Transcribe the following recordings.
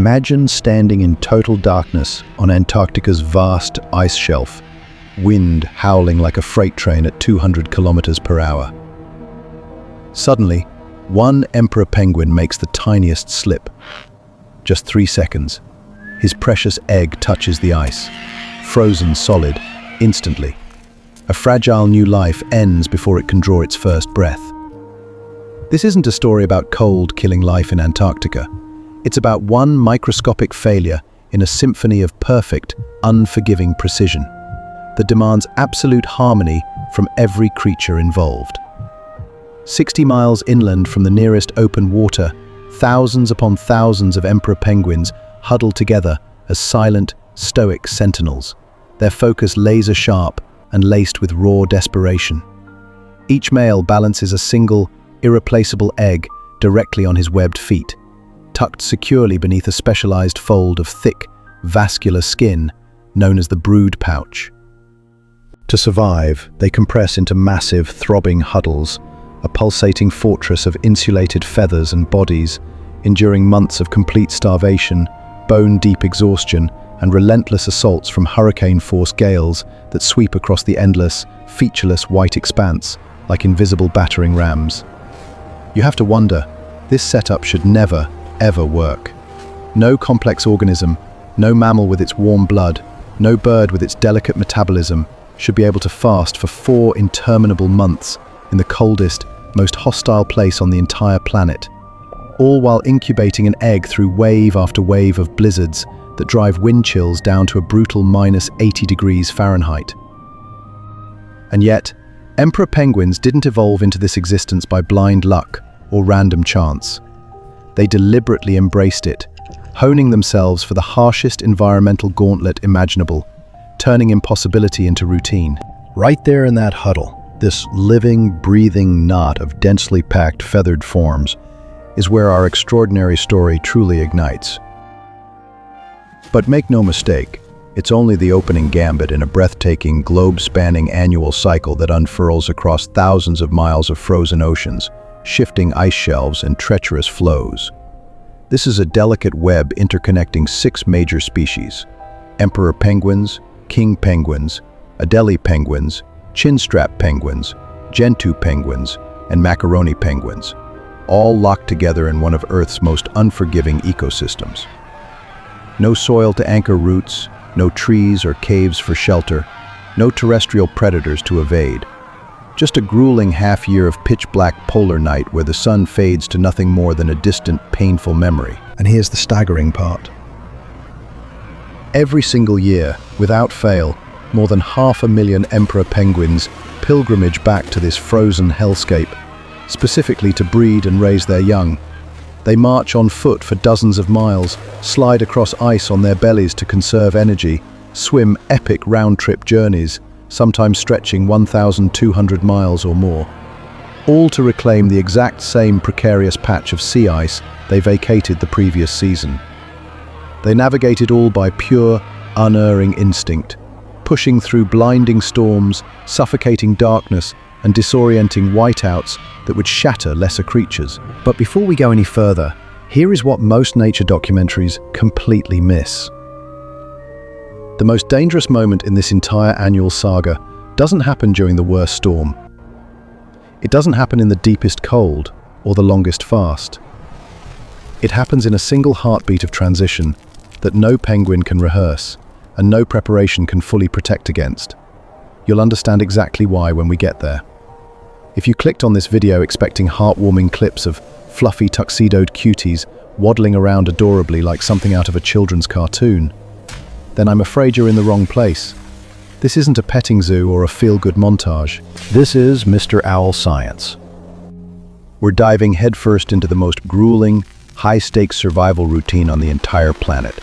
Imagine standing in total darkness on Antarctica's vast ice shelf, wind howling like a freight train at 200 kilometers per hour. Suddenly, one emperor penguin makes the tiniest slip. Just 3 seconds. His precious egg touches the ice, frozen solid, instantly. A fragile new life ends before it can draw its first breath. This isn't a story about cold killing life in Antarctica. It's about one microscopic failure in a symphony of perfect, unforgiving precision that demands absolute harmony from every creature involved. 60 miles inland from the nearest open water, thousands upon thousands of emperor penguins huddle together as silent, stoic sentinels, their focus laser-sharp and laced with raw desperation. Each male balances a single, irreplaceable egg directly on his webbed feet, tucked securely beneath a specialized fold of thick, vascular skin known as the brood pouch. To survive, they compress into massive, throbbing huddles, a pulsating fortress of insulated feathers and bodies, enduring months of complete starvation, bone-deep exhaustion, and relentless assaults from hurricane-force gales that sweep across the endless, featureless white expanse like invisible battering rams. You have to wonder, this setup should never, ever work. No complex organism, no mammal with its warm blood, no bird with its delicate metabolism should be able to fast for 4 interminable months in the coldest, most hostile place on the entire planet, all while incubating an egg through wave after wave of blizzards that drive wind chills down to a brutal -80 degrees Fahrenheit. And yet, emperor penguins didn't evolve into this existence by blind luck or random chance. They deliberately embraced it, honing themselves for the harshest environmental gauntlet imaginable, turning impossibility into routine. Right there in that huddle, this living, breathing knot of densely packed feathered forms, is where our extraordinary story truly ignites. But make no mistake, it's only the opening gambit in a breathtaking, globe-spanning annual cycle that unfurls across thousands of miles of frozen oceans, shifting ice shelves and treacherous flows. This is a delicate web interconnecting 6 major species: emperor penguins, king penguins, Adelie penguins, chinstrap penguins, gentoo penguins, and macaroni penguins, all locked together in one of Earth's most unforgiving ecosystems. No soil to anchor roots, no trees or caves for shelter, no terrestrial predators to evade. Just a grueling half-year of pitch-black polar night where the sun fades to nothing more than a distant, painful memory. And here's the staggering part. Every single year, without fail, more than 500,000 emperor penguins pilgrimage back to this frozen hellscape, specifically to breed and raise their young. They march on foot for dozens of miles, slide across ice on their bellies to conserve energy, swim epic round-trip journeys, sometimes stretching 1,200 miles or more, all to reclaim the exact same precarious patch of sea ice they vacated the previous season. They navigate it all by pure, unerring instinct, pushing through blinding storms, suffocating darkness, and disorienting whiteouts that would shatter lesser creatures. But before we go any further, here is what most nature documentaries completely miss. The most dangerous moment in this entire annual saga doesn't happen during the worst storm. It doesn't happen in the deepest cold or the longest fast. It happens in a single heartbeat of transition that no penguin can rehearse and no preparation can fully protect against. You'll understand exactly why when we get there. If you clicked on this video expecting heartwarming clips of fluffy tuxedoed cuties waddling around adorably like something out of a children's cartoon, then I'm afraid you're in the wrong place. This isn't a petting zoo or a feel-good montage. This is Mr. Owl Science. We're diving headfirst into the most grueling, high-stakes survival routine on the entire planet.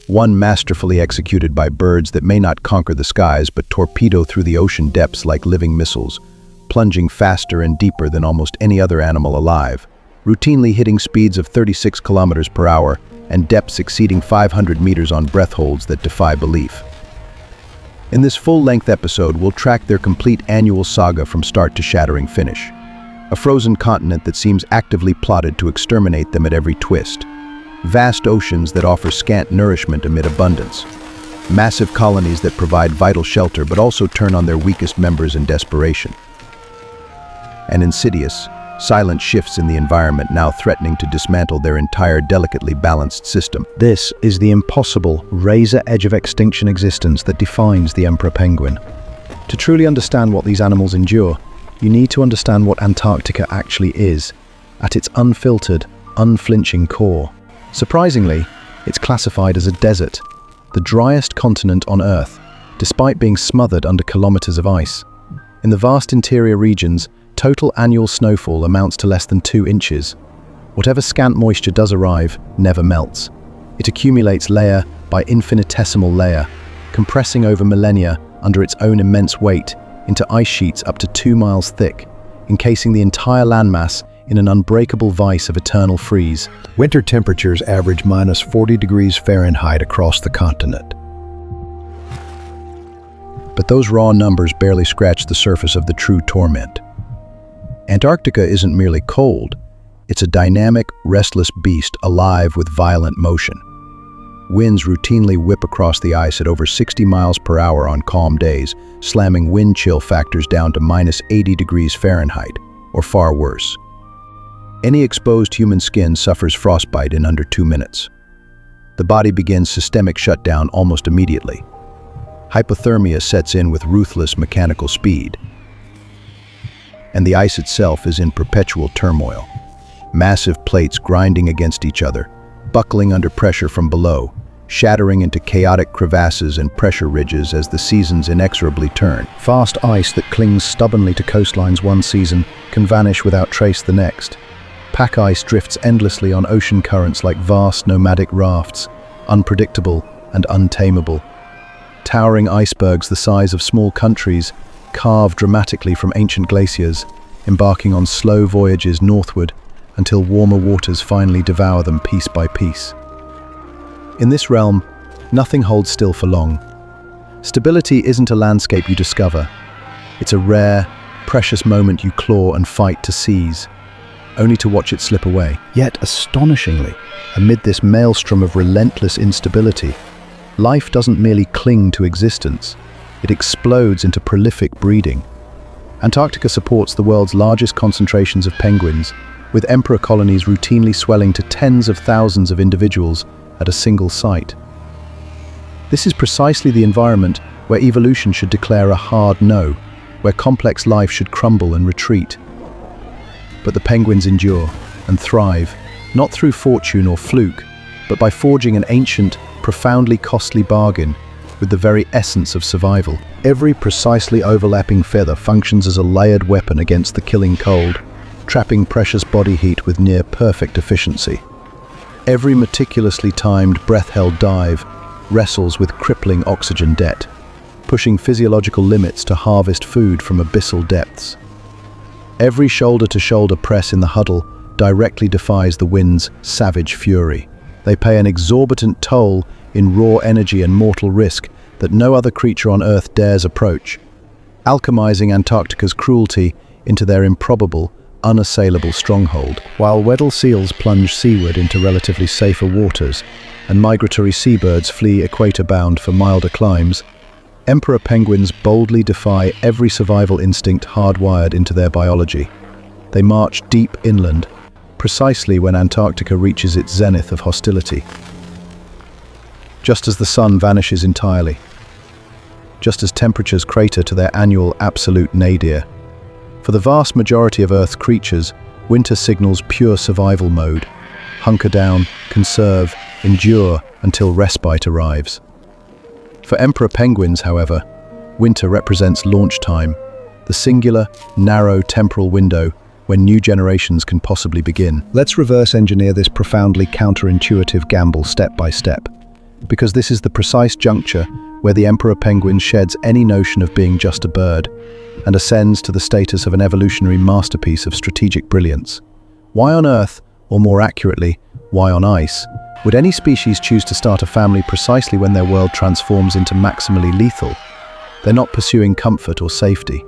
One masterfully executed by birds that may not conquer the skies but torpedo through the ocean depths like living missiles, plunging faster and deeper than almost any other animal alive, routinely hitting speeds of 36 kilometers per hour and depths exceeding 500 meters on breath holds that defy belief. In this full-length episode, we'll track their complete annual saga from start to shattering finish. A frozen continent that seems actively plotted to exterminate them at every twist. vast oceans that offer scant nourishment amid abundance, massive colonies that provide vital shelter but also turn on their weakest members in desperation, and insidious, silent shifts in the environment now threatening to dismantle their entire delicately balanced system. This is the impossible, razor edge of extinction existence that defines the emperor penguin. To truly understand what these animals endure, you need to understand what Antarctica actually is, at its unfiltered, unflinching core. Surprisingly, it's classified as a desert, the driest continent on Earth, despite being smothered under kilometers of ice. In the vast interior regions, total annual snowfall amounts to less than 2 inches. Whatever scant moisture does arrive never melts. It accumulates layer by infinitesimal layer, compressing over millennia under its own immense weight into ice sheets up to 2 miles thick, encasing the entire landmass in an unbreakable vice of eternal freeze. Winter temperatures average minus 40 degrees Fahrenheit across the continent. But those raw numbers barely scratch the surface of the true torment. Antarctica isn't merely cold, it's a dynamic, restless beast alive with violent motion. Winds routinely whip across the ice at over 60 miles per hour on calm days, slamming wind chill factors down to minus 80 degrees Fahrenheit, or far worse. Any exposed human skin suffers frostbite in under 2 minutes. The body begins systemic shutdown almost immediately. Hypothermia sets in with ruthless mechanical speed, and the ice itself is in perpetual turmoil. Massive plates grinding against each other, buckling under pressure from below, shattering into chaotic crevasses and pressure ridges as the seasons inexorably turn. Fast ice that clings stubbornly to coastlines one season can vanish without trace the next. Pack ice drifts endlessly on ocean currents like vast nomadic rafts, unpredictable and untamable. Towering icebergs the size of small countries carve dramatically from ancient glaciers, embarking on slow voyages northward until warmer waters finally devour them piece by piece. In this realm, nothing holds still for long. Stability isn't a landscape you discover. It's a rare, precious moment you claw and fight to seize, only to watch it slip away. Yet, astonishingly, amid this maelstrom of relentless instability, life doesn't merely cling to existence. It explodes into prolific breeding. Antarctica supports the world's largest concentrations of penguins, with emperor colonies routinely swelling to tens of thousands of individuals at a single site. This is precisely the environment where evolution should declare a hard no, where complex life should crumble and retreat. But the penguins endure and thrive, not through fortune or fluke, but by forging an ancient, profoundly costly bargain with the very essence of survival. Every precisely overlapping feather functions as a layered weapon against the killing cold, trapping precious body heat with near-perfect efficiency. Every meticulously timed, breath-held dive wrestles with crippling oxygen debt, pushing physiological limits to harvest food from abyssal depths. Every shoulder-to-shoulder press in the huddle directly defies the wind's savage fury. They pay an exorbitant toll in raw energy and mortal risk that no other creature on Earth dares approach, alchemizing Antarctica's cruelty into their improbable, unassailable stronghold. While Weddell seals plunge seaward into relatively safer waters and migratory seabirds flee equator-bound for milder climes, emperor penguins boldly defy every survival instinct hardwired into their biology. They march deep inland, precisely when Antarctica reaches its zenith of hostility. Just as the sun vanishes entirely, just as temperatures crater to their annual absolute nadir. For the vast majority of Earth's creatures, winter signals pure survival mode. Hunker down, conserve, endure until respite arrives. For emperor penguins, however, winter represents launch time, the singular, narrow temporal window when new generations can possibly begin. Let's reverse engineer this profoundly counterintuitive gamble step by step, because this is the precise juncture where the emperor penguin sheds any notion of being just a bird and ascends to the status of an evolutionary masterpiece of strategic brilliance. Why on Earth, or more accurately, why on ice, would any species choose to start a family precisely when their world transforms into maximally lethal? They're not pursuing comfort or safety.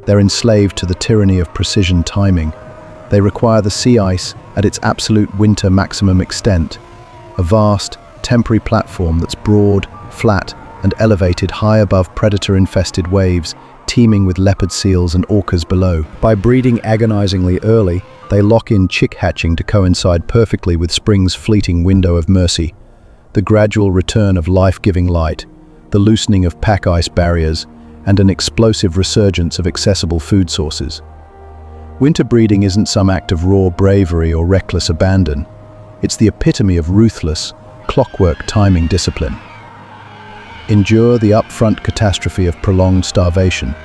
They're enslaved to the tyranny of precision timing. They require the sea ice at its absolute winter maximum extent, a vast, temporary platform that's broad, flat, and elevated high above predator-infested waves, teeming with leopard seals and orcas below. By breeding agonizingly early, they lock in chick hatching to coincide perfectly with spring's fleeting window of mercy, the gradual return of life-giving light, the loosening of pack ice barriers, and an explosive resurgence of accessible food sources. Winter breeding isn't some act of raw bravery or reckless abandon. It's the epitome of ruthless, clockwork timing discipline. Endure the upfront catastrophe of prolonged starvation,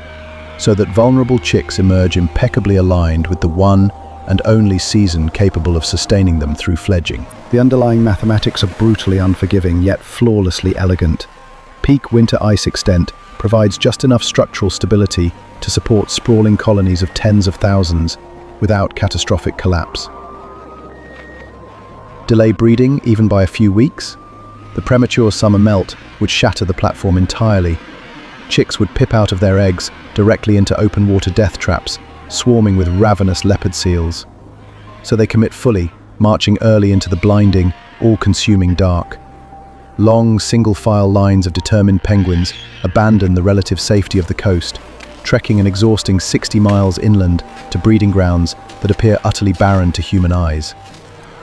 so that vulnerable chicks emerge impeccably aligned with the one and only season capable of sustaining them through fledging. The underlying mathematics are brutally unforgiving, yet flawlessly elegant. Peak winter ice extent provides just enough structural stability to support sprawling colonies of tens of thousands without catastrophic collapse. Delay breeding even by a few weeks? The premature summer melt would shatter the platform entirely. Chicks would pip out of their eggs directly into open water death traps, swarming with ravenous leopard seals. So they commit fully, marching early into the blinding, all-consuming dark. Long, single-file lines of determined penguins abandon the relative safety of the coast, trekking an exhausting 60 miles inland to breeding grounds that appear utterly barren to human eyes.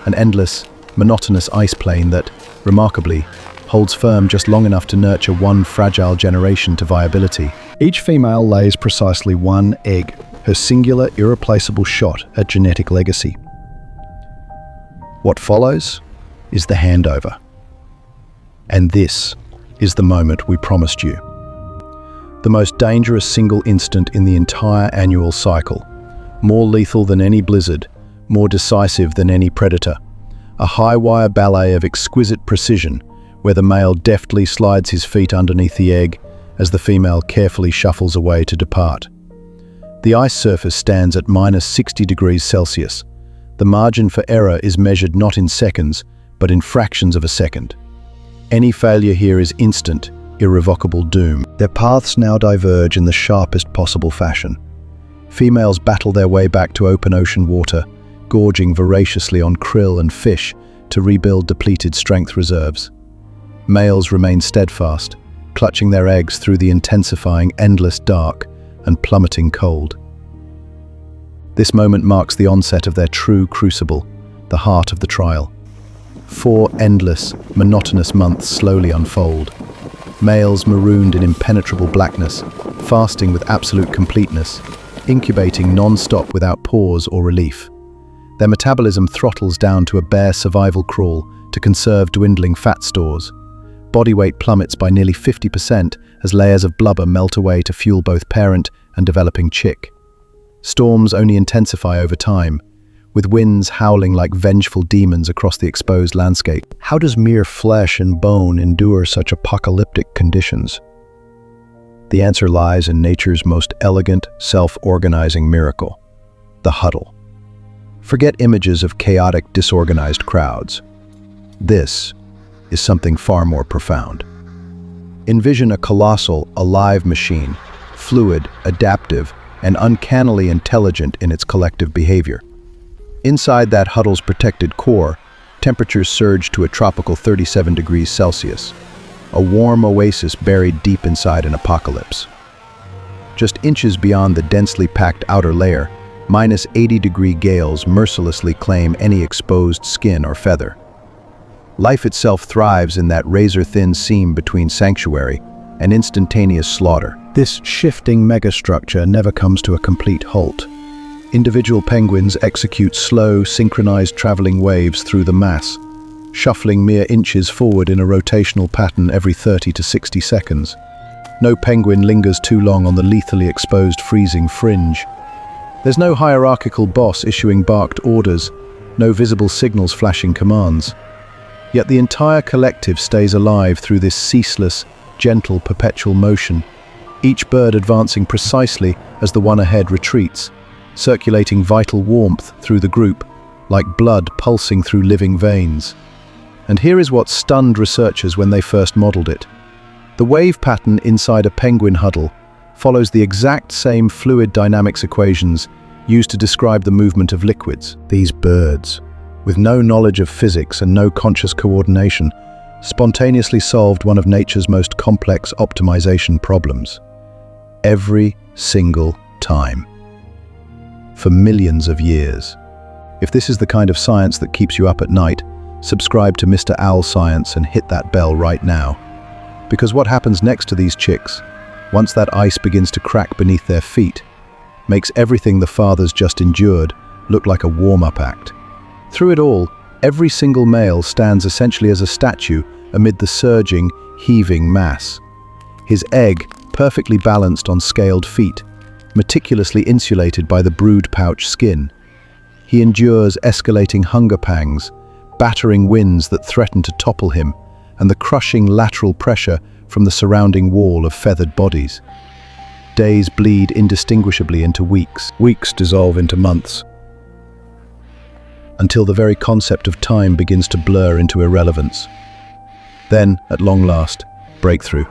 An endless, monotonous ice plain that, remarkably, holds firm just long enough to nurture one fragile generation to viability. Each female lays precisely one egg, her singular, irreplaceable shot at genetic legacy. What follows is the handover. And this is the moment we promised you. The most dangerous single instant in the entire annual cycle, more lethal than any blizzard, more decisive than any predator. A high-wire ballet of exquisite precision, where the male deftly slides his feet underneath the egg as the female carefully shuffles away to depart. The ice surface stands at -60 degrees Celsius. The margin for error is measured not in seconds, but in fractions of a second. Any failure here is instant, irrevocable doom. Their paths now diverge in the sharpest possible fashion. Females battle their way back to open ocean water, gorging voraciously on krill and fish to rebuild depleted strength reserves. Males remain steadfast, clutching their eggs through the intensifying endless dark and plummeting cold. This moment marks the onset of their true crucible, the heart of the trial. 4 endless, monotonous months slowly unfold. Males marooned in impenetrable blackness, fasting with absolute completeness, incubating non-stop without pause or relief. Their metabolism throttles down to a bare survival crawl to conserve dwindling fat stores. Body weight plummets by nearly 50% as layers of blubber melt away to fuel both parent and developing chick. Storms only intensify over time, with winds howling like vengeful demons across the exposed landscape. How does mere flesh and bone endure such apocalyptic conditions? The answer lies in nature's most elegant, self-organizing miracle, the huddle. Forget images of chaotic, disorganized crowds. This is something far more profound. Envision a colossal, alive machine, fluid, adaptive, and uncannily intelligent in its collective behavior. Inside that huddle's protected core, temperatures surge to a tropical 37 degrees Celsius, a warm oasis buried deep inside an apocalypse. Just inches beyond the densely packed outer layer, -80-degree gales mercilessly claim any exposed skin or feather. Life itself thrives in that razor-thin seam between sanctuary and instantaneous slaughter. This shifting megastructure never comes to a complete halt. Individual penguins execute slow, synchronized traveling waves through the mass, shuffling mere inches forward in a rotational pattern every 30 to 60 seconds. No penguin lingers too long on the lethally exposed freezing fringe. There's no hierarchical boss issuing barked orders, no visible signals flashing commands. Yet the entire collective stays alive through this ceaseless, gentle, perpetual motion, each bird advancing precisely as the one ahead retreats, circulating vital warmth through the group, like blood pulsing through living veins. And here is what stunned researchers when they first modeled it. The wave pattern inside a penguin huddle follows the exact same fluid dynamics equations used to describe the movement of liquids. These birds, with no knowledge of physics and no conscious coordination, spontaneously solved one of nature's most complex optimization problems. Every single time. For millions of years. If this is the kind of science that keeps you up at night, subscribe to Mr. Owl Science and hit that bell right now. Because what happens next to these chicks, once that ice begins to crack beneath their feet, makes everything the fathers just endured look like a warm-up act. Through it all, every single male stands essentially as a statue amid the surging, heaving mass. His egg perfectly balanced on scaled feet, meticulously insulated by the brood pouch skin. He endures escalating hunger pangs, battering winds that threaten to topple him, and the crushing lateral pressure from the surrounding wall of feathered bodies. Days bleed indistinguishably into weeks. Weeks dissolve into months, until the very concept of time begins to blur into irrelevance. Then, at long last, breakthrough.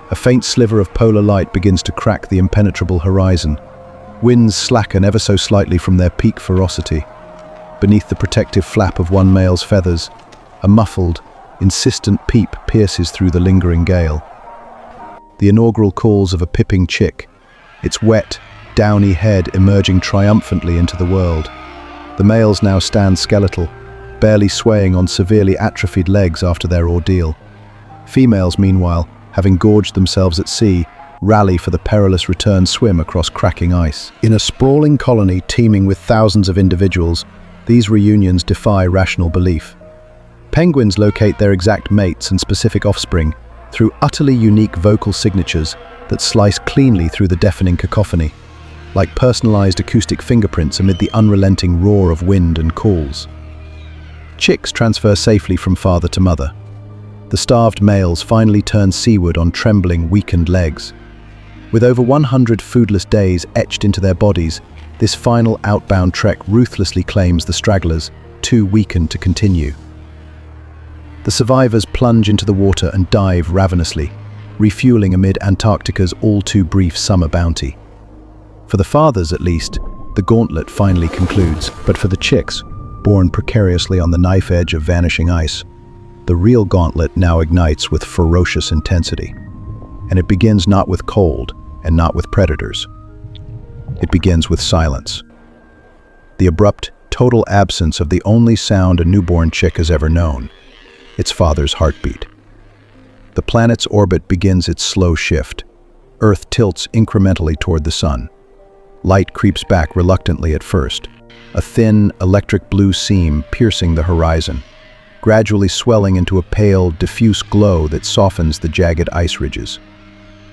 A faint sliver of polar light begins to crack the impenetrable horizon. Winds slacken ever so slightly from their peak ferocity. Beneath the protective flap of one male's feathers, a muffled, insistent peep pierces through the lingering gale. The inaugural calls of a pipping chick, its wet, downy head emerging triumphantly into the world. The males now stand skeletal, barely swaying on severely atrophied legs after their ordeal. Females, meanwhile, having gorged themselves at sea, rally for the perilous return swim across cracking ice. In a sprawling colony teeming with thousands of individuals, these reunions defy rational belief. Penguins locate their exact mates and specific offspring through utterly unique vocal signatures that slice cleanly through the deafening cacophony, like personalized acoustic fingerprints amid the unrelenting roar of wind and calls. Chicks transfer safely from father to mother. The starved males finally turn seaward on trembling, weakened legs. With over 100 foodless days etched into their bodies, this final outbound trek ruthlessly claims the stragglers, too weakened to continue. The survivors plunge into the water and dive ravenously, refueling amid Antarctica's all-too-brief summer bounty. For the fathers, at least, the gauntlet finally concludes. But for the chicks, born precariously on the knife edge of vanishing ice, the real gauntlet now ignites with ferocious intensity. And it begins not with cold and not with predators. It begins with silence. The abrupt, total absence of the only sound a newborn chick has ever known, its father's heartbeat. The planet's orbit begins its slow shift. Earth tilts incrementally toward the sun. Light creeps back reluctantly at first, a thin, electric blue seam piercing the horizon, gradually swelling into a pale, diffuse glow that softens the jagged ice ridges.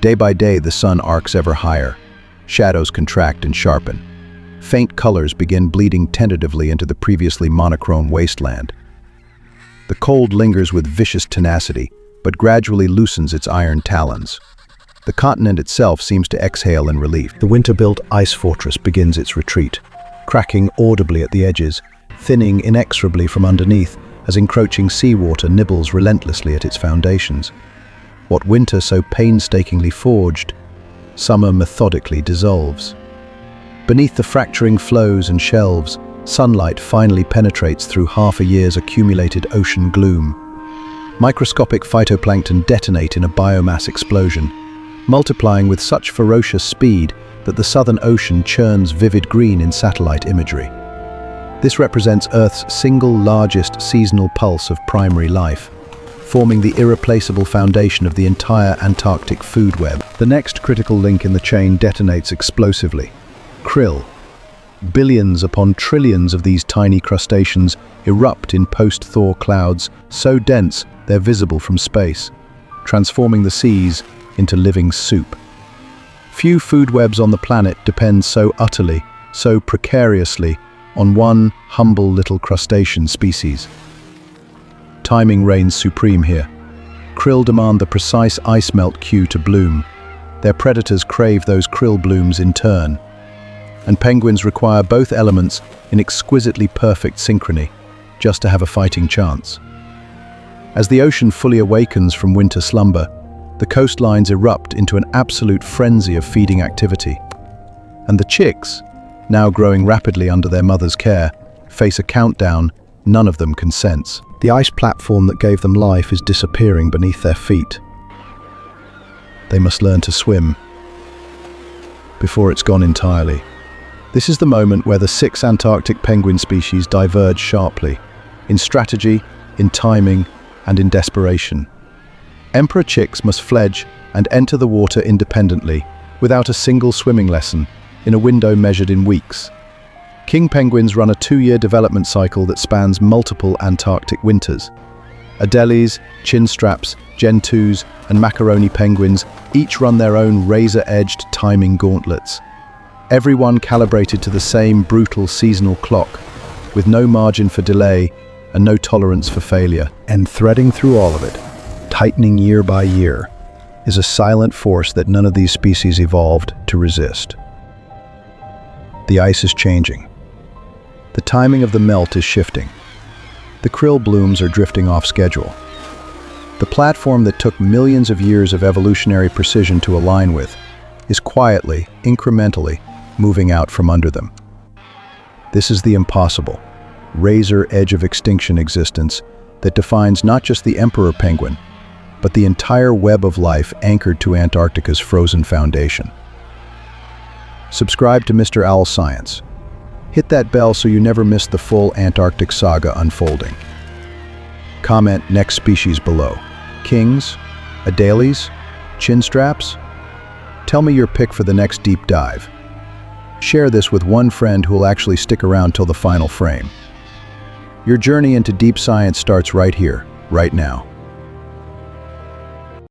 Day by day, the sun arcs ever higher. Shadows contract and sharpen. Faint colors begin bleeding tentatively into the previously monochrome wasteland. The cold lingers with vicious tenacity, but gradually loosens its iron talons. The continent itself seems to exhale in relief. The winter-built ice fortress begins its retreat, cracking audibly at the edges, thinning inexorably from underneath as encroaching seawater nibbles relentlessly at its foundations. What winter so painstakingly forged, summer methodically dissolves. Beneath the fracturing floes and shelves, sunlight finally penetrates through half a year's accumulated ocean gloom. Microscopic phytoplankton detonate in a biomass explosion, multiplying with such ferocious speed that the Southern Ocean churns vivid green in satellite imagery. This represents Earth's single largest seasonal pulse of primary life, forming the irreplaceable foundation of the entire Antarctic food web. The next critical link in the chain detonates explosively. Krill. Billions upon trillions of these tiny crustaceans erupt in post-thaw clouds so dense they're visible from space, transforming the seas into living soup. Few food webs on the planet depend so utterly, so precariously, on one humble little crustacean species. Timing reigns supreme here. Krill demand the precise ice melt cue to bloom. Their predators crave those krill blooms in turn. And penguins require both elements in exquisitely perfect synchrony, just to have a fighting chance. As the ocean fully awakens from winter slumber, the coastlines erupt into an absolute frenzy of feeding activity. And the chicks, now growing rapidly under their mother's care, face a countdown none of them can sense. The ice platform that gave them life is disappearing beneath their feet. They must learn to swim before it's gone entirely. This is the moment where the 6 Antarctic penguin species diverge sharply, in strategy, in timing, and in desperation. Emperor chicks must fledge and enter the water independently, without a single swimming lesson, in a window measured in weeks. King penguins run a 2-year development cycle that spans multiple Antarctic winters. Adelies, chinstraps, Gen 2s, and macaroni penguins each run their own razor-edged timing gauntlets. Everyone calibrated to the same brutal seasonal clock, with no margin for delay and no tolerance for failure. And threading through all of it, tightening year by year, is a silent force that none of these species evolved to resist. The ice is changing. The timing of the melt is shifting. The krill blooms are drifting off schedule. The platform that took millions of years of evolutionary precision to align with is quietly, incrementally, moving out from under them. This is the impossible, razor edge of extinction existence that defines not just the emperor penguin, but the entire web of life anchored to Antarctica's frozen foundation. Subscribe to Mr. Owl Science. Hit that bell so you never miss the full Antarctic saga unfolding. Comment next species below. Kings? Adelies? Chinstraps? Tell me your pick for the next deep dive. Share this with one friend who will actually stick around till the final frame. Your journey into deep science starts right here, right now.